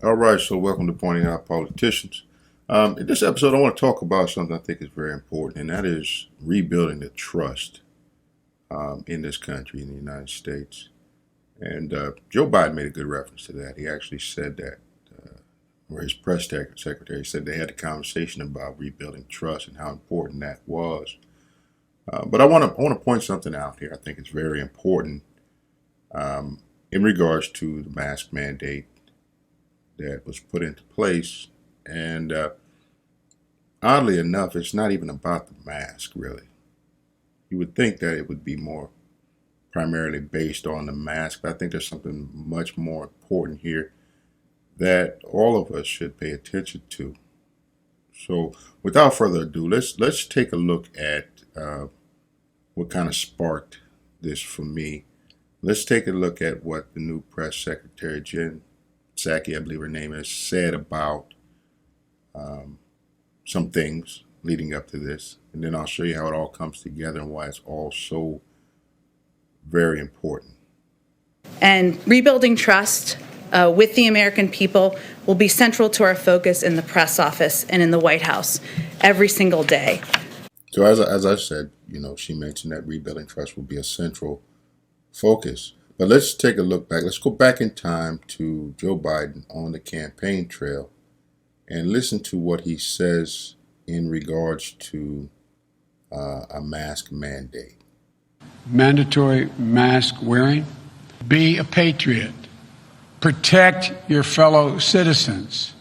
All right, so welcome to Pointing Out Politicians. In this episode, I want to talk about something I think is very important, and that is rebuilding the trust in this country, in the United States. And Joe Biden made a good reference to that. He actually said that, or his press secretary said they had a conversation about rebuilding trust and how important that was. But I want to point something out here. I think it's very important in regards to the mask mandate that was put into place. And oddly enough, it's not even about the mask, really. You would think that it would be more primarily based on the mask, but I think there's something much more important here that all of us should pay attention to. So, without further ado, let's take a look at what kind of sparked this for me. Let's take a look at what the new Press Secretary Jen Psaki, I believe her name is, said about some things leading up to this, and then I'll show you how it all comes together and why it's all so very important. And rebuilding trust with the American people will be central to our focus in the press office and in the White House every single day. So as I said, she mentioned that rebuilding trust will be a central focus. But let's take a look back. Let's go back in time to Joe Biden on the campaign trail and listen to what he says in regards to a mask mandate. Mandatory mask wearing. Be a patriot. Protect your fellow citizens.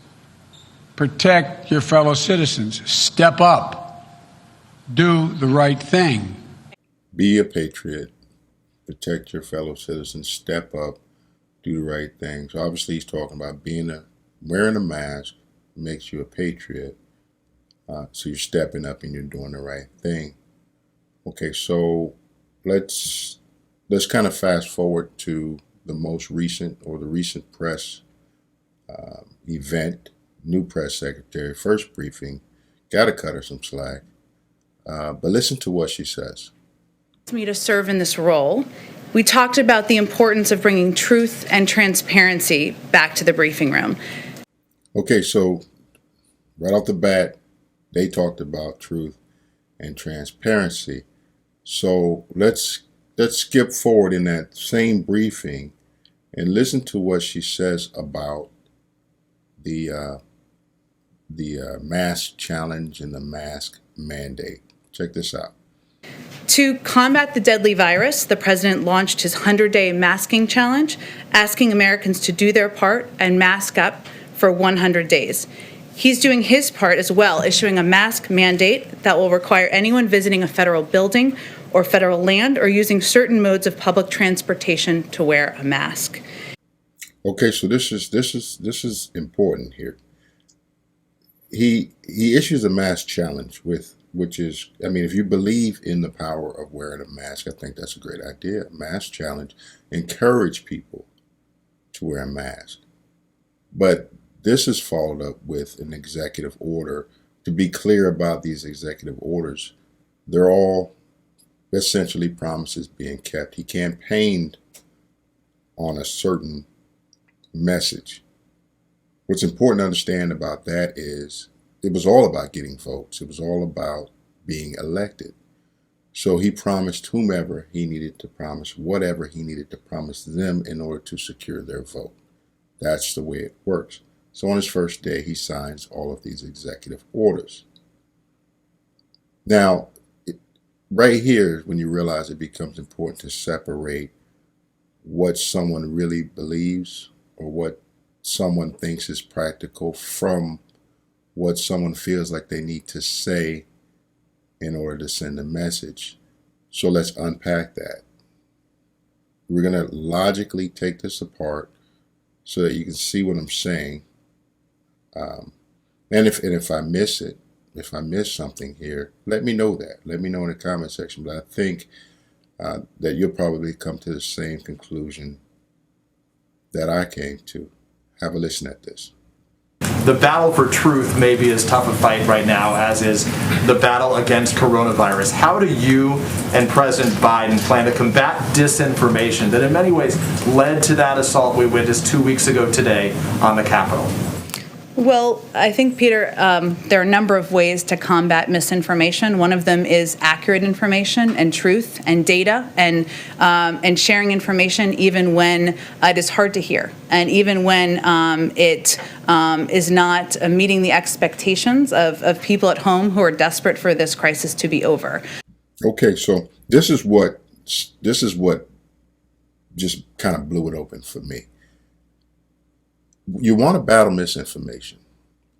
Protect your fellow citizens. Step up. Do the right thing. Be a patriot. Protect your fellow citizens. Step up. Do the right thing. So obviously he's talking about wearing a mask makes you a patriot. So you're stepping up and you're doing the right thing. Okay, so let's kind of fast forward to the recent press event. New press secretary, first briefing, got to cut her some slack. But listen to what she says. Me to serve in this role, we talked about the importance of bringing truth and transparency back to the briefing room. Okay, so right off the bat, they talked about truth and transparency. So let's skip forward in that same briefing and listen to what she says about the mask challenge and the mask mandate. Check this out. To combat the deadly virus, the president launched his 100-day masking challenge, asking Americans to do their part and mask up for 100 days. He's doing his part as well, issuing a mask mandate that will require anyone visiting a federal building or federal land or using certain modes of public transportation to wear a mask. Okay, so this is important here. He issues a mask challenge which is, if you believe in the power of wearing a mask, I think that's a great idea. Mask challenge, encourage people to wear a mask. But this is followed up with an executive order. To be clear about these executive orders, they're all essentially promises being kept. He campaigned on a certain message. What's important to understand about that is it was all about getting votes. It was all about being elected. So he promised whomever he needed to promise, whatever he needed to promise them in order to secure their vote. That's the way it works. So on his first day, he signs all of these executive orders. Now, right here, when you realize it becomes important to separate what someone really believes or what someone thinks is practical from what someone feels like they need to say in order to send a message. So let's unpack that. We're going to logically take this apart so that you can see what I'm saying. And if I miss it, if I miss something here, let me know that. Let me know in the comment section. But I think that you'll probably come to the same conclusion that I came to. Have a listen at this. the battle for truth may be as tough a fight right now as is the battle against coronavirus. How do you and President Biden plan to combat disinformation that in many ways led to that assault we witnessed 2 weeks ago today on the Capitol? Well, I think, Peter, there are a number of ways to combat misinformation. One of them is accurate information and truth and data and sharing information even when it is hard to hear and even when it is not meeting the expectations of people at home who are desperate for this crisis to be over. Okay, so this is what just kind of blew it open for me. You want to battle misinformation,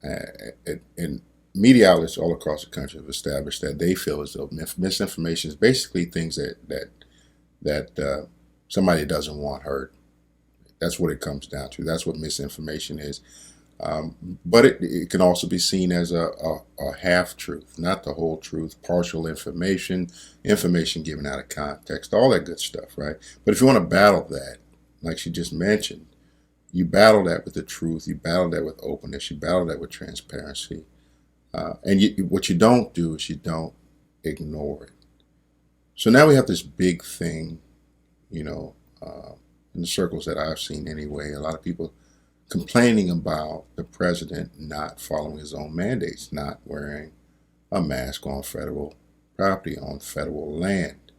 and media outlets all across the country have established that they feel as though misinformation is basically things that somebody doesn't want heard. That's what it comes down to. That's what misinformation is. But it can also be seen as a half truth, not the whole truth, partial information given out of context, all that good stuff, right? But if you want to battle that, like she just mentioned, you battle that with the truth, you battle that with openness, you battle that with transparency. What you don't do is you don't ignore it. So now we have this big thing, in the circles that I've seen anyway, a lot of people complaining about the president not following his own mandates, not wearing a mask on federal property, on federal land.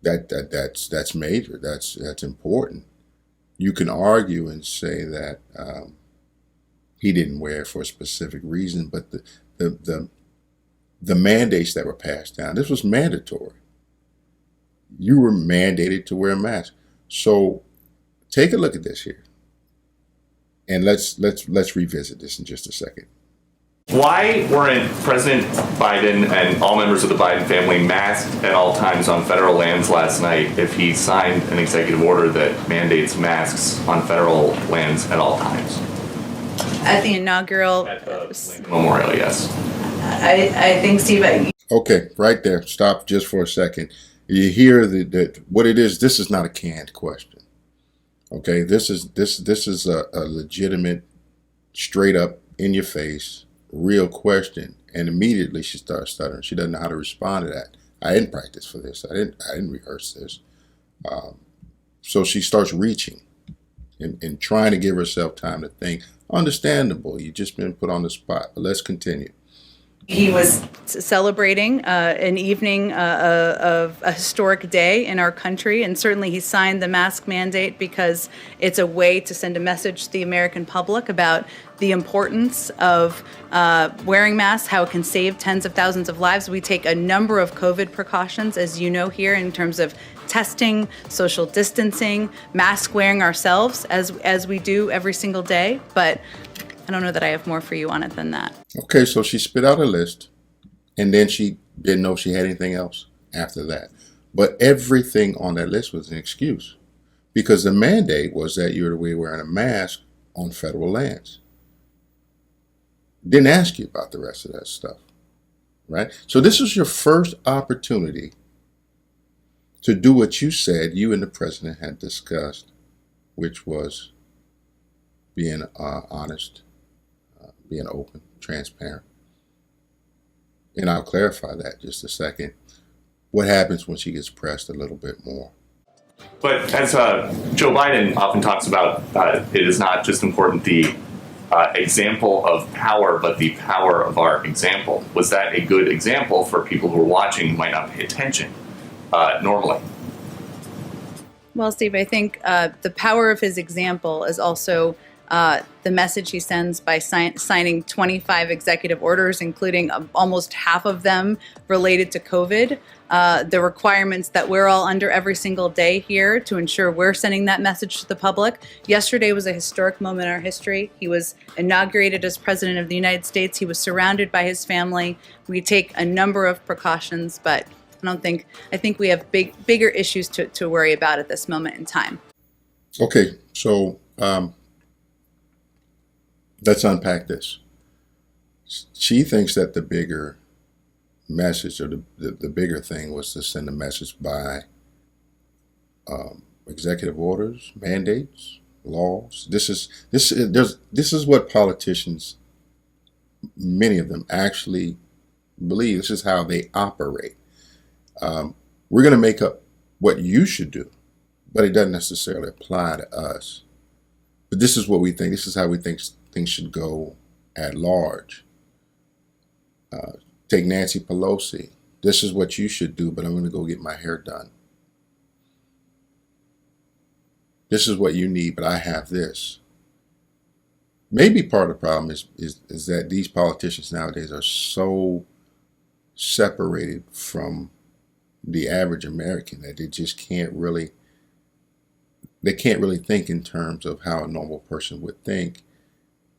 That's major. That's important. You can argue and say that he didn't wear it for a specific reason, but the mandates that were passed down, this was mandatory. You were mandated to wear a mask. So take a look at this here, and let's revisit this in just a second. Why weren't President Biden and all members of the Biden family masked at all times on federal lands last night if he signed an executive order that mandates masks on federal lands at all times? At the inaugural At the Lincoln Memorial, yes. I think, Steve. Okay, right there. Stop just for a second. You hear that what it is. This is not a canned question. Okay, this is a legitimate, straight up, in your face, real question, and immediately she starts stuttering. She doesn't know how to respond to that. I didn't practice for this. I didn't rehearse this. So she starts reaching and trying to give herself time to think. Understandable. You've just been put on the spot. But let's continue. He was celebrating an evening of a historic day in our country, and certainly he signed the mask mandate because it's a way to send a message to the American public about the importance of wearing masks, how it can save tens of thousands of lives. We take a number of COVID precautions, as you know here, in terms of testing, social distancing, mask wearing ourselves, as we do every single day, but I don't know that I have more for you on it than that. Okay, so she spit out a list, and then she didn't know if she had anything else after that. But everything on that list was an excuse, because the mandate was that you were to be wearing a mask on federal lands. Didn't ask you about the rest of that stuff, right? So this was your first opportunity to do what you said you and the president had discussed, which was being honest, being open, transparent. And I'll clarify that just a second. What happens when she gets pressed a little bit more? But as Joe Biden often talks about, it is not just important the example of power, but the power of our example. Was that a good example for people who are watching who might not pay attention normally? Well, Steve, I think the power of his example is also the message he sends by signing 25 executive orders, including almost half of them related to COVID. The requirements that we're all under every single day here to ensure we're sending that message to the public. Yesterday was a historic moment in our history. He was inaugurated as President of the United States. He was surrounded by his family. We take a number of precautions, but I think we have bigger issues to worry about at this moment in time. Okay, so let's unpack this. She thinks that the bigger message, or the bigger thing, was to send a message by executive orders, mandates. laws. This is what politicians, many of them, actually believe. This is how they operate. We're going to make up what you should do, but it doesn't necessarily apply to us. But this is what we think. This is how we think things should go at large. Take Nancy Pelosi. This is what you should do, but I'm going to go get my hair done. This is what you need, but I have this. Maybe part of the problem is that these politicians nowadays are so separated from the average American that they just can't really think in terms of how a normal person would think.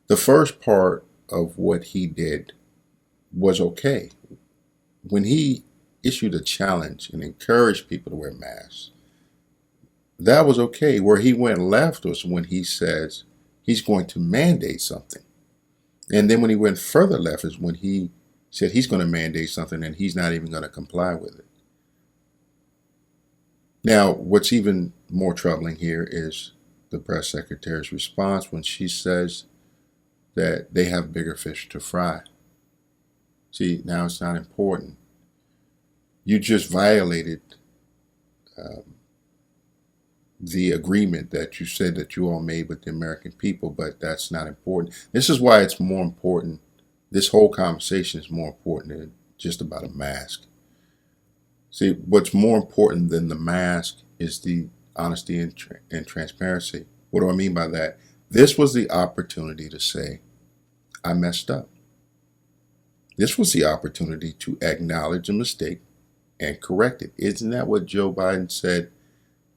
The first part of what he did was okay. When he issued a challenge and encouraged people to wear masks, that was okay. Where he went left was when he says he's going to mandate something. And then when he went further left is when he said he's going to mandate something and he's not even going to comply with it. Now, what's even more troubling here is the press secretary's response when she says that they have bigger fish to fry. See, now it's not important. You just violated the agreement that you said that you all made with the American people, but that's not important. This is why it's more important. This whole conversation is more important than just about a mask. See, what's more important than the mask is the honesty and transparency. What do I mean by that? This was the opportunity to say, I messed up. This was the opportunity to acknowledge a mistake and correct it. Isn't that what Joe Biden said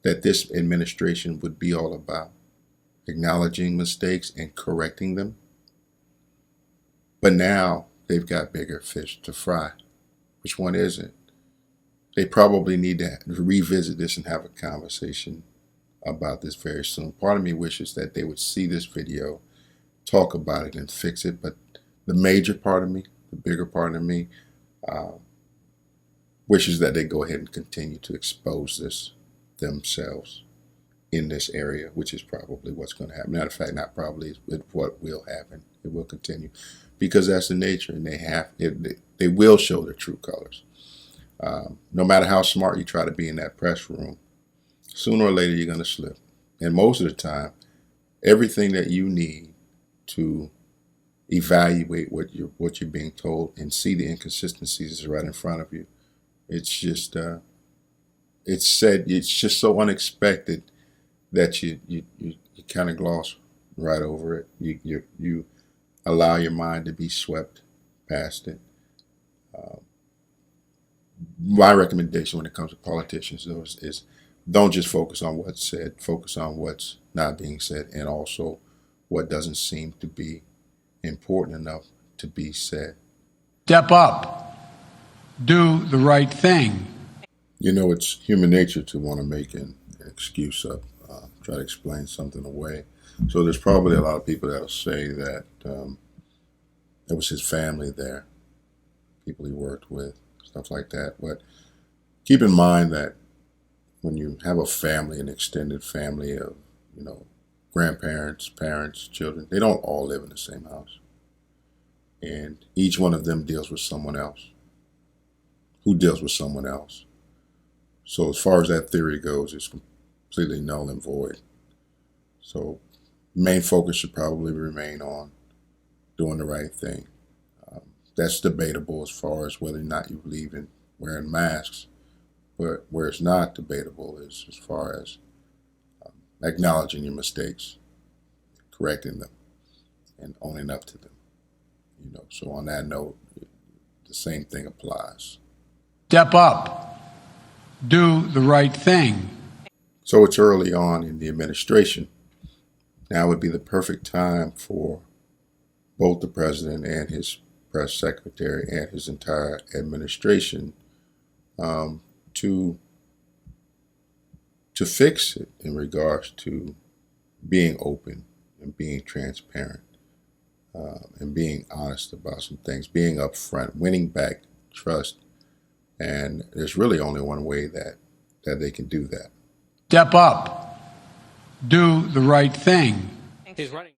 that this administration would be all about? Acknowledging mistakes and correcting them. But now they've got bigger fish to fry. Which one is it? They probably need to revisit this and have a conversation about this very soon. Part of me wishes that they would see this video, talk about it, and fix it. But the major part of me, the bigger part of me, wishes that they go ahead and continue to expose this themselves in this area, which is probably what's going to happen. Matter of fact, not probably, it's what will happen. It will continue because that's the nature, and they will show their true colors. No matter how smart you try to be in that press room, sooner or later you're going to slip. And most of the time, everything that you need to evaluate what you're being told and see the inconsistencies is right in front of you. It's just it's just so unexpected that you kind of gloss right over it. You allow your mind to be swept past it. My recommendation when it comes to politicians, though, is don't just focus on what's said, focus on what's not being said, and also what doesn't seem to be important enough to be said. Step up. Do the right thing. You know, it's human nature to want to make an excuse up, try to explain something away. So there's probably a lot of people that'll say that it was his family there, people he worked with, stuff like that. But keep in mind that when you have a family, an extended family of, grandparents, parents, children, they don't all live in the same house. And each one of them deals with someone else who deals with someone else. So as far as that theory goes, it's completely null and void. So main focus should probably remain on doing the right thing. That's debatable as far as whether or not you believe in wearing masks, but where it's not debatable is as far as acknowledging your mistakes, correcting them, and owning up to them. So on that note, the same thing applies. Step up. Do the right thing. So it's early on in the administration. Now would be the perfect time for both the president and his press secretary and his entire administration to fix it in regards to being open and being transparent and being honest about some things, being upfront, winning back trust. And there's really only one way that they can do that. Step up. do the right thing. He's running.